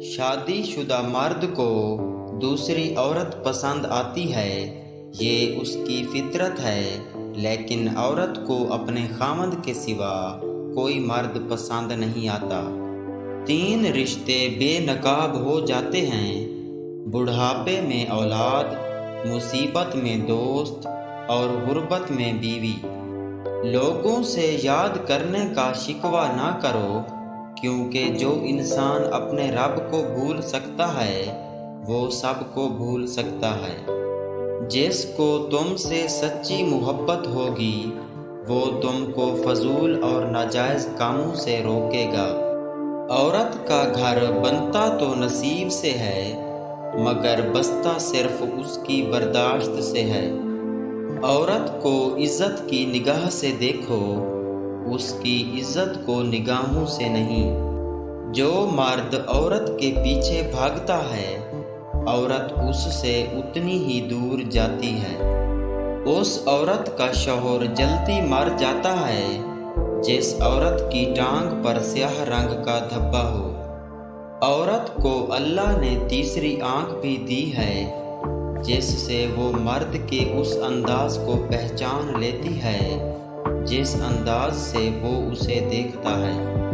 شادی شدہ مرد کو دوسری عورت پسند آتی ہے، یہ اس کی فطرت ہے، لیکن عورت کو اپنے خاوند کے سوا کوئی مرد پسند نہیں آتا۔ 3 رشتے بے نقاب ہو جاتے ہیں: بڑھاپے میں اولاد، مصیبت میں دوست اور غربت میں بیوی۔ لوگوں سے یاد کرنے کا شکوہ نہ کرو، کیونکہ جو انسان اپنے رب کو بھول سکتا ہے وہ سب کو بھول سکتا ہے۔ جس کو تم سے سچی محبت ہوگی وہ تم کو فضول اور ناجائز کاموں سے روکے گا۔ عورت کا گھر بنتا تو نصیب سے ہے، مگر بستا صرف اس کی برداشت سے ہے۔ عورت کو عزت کی نگاہ سے دیکھو، اس کی عزت کو نگاہوں سے نہیں۔ جو مرد عورت کے پیچھے بھاگتا ہے، عورت اس سے اتنی ہی دور جاتی ہے۔ اس عورت کا شوہر جلدی مر جاتا ہے جس عورت کی ٹانگ پر سیاہ رنگ کا دھبا ہو۔ عورت کو اللہ نے تیسری آنکھ بھی دی ہے جس سے وہ مرد کے اس انداز کو پہچان لیتی ہے جس انداز سے وہ اسے دیکھتا ہے۔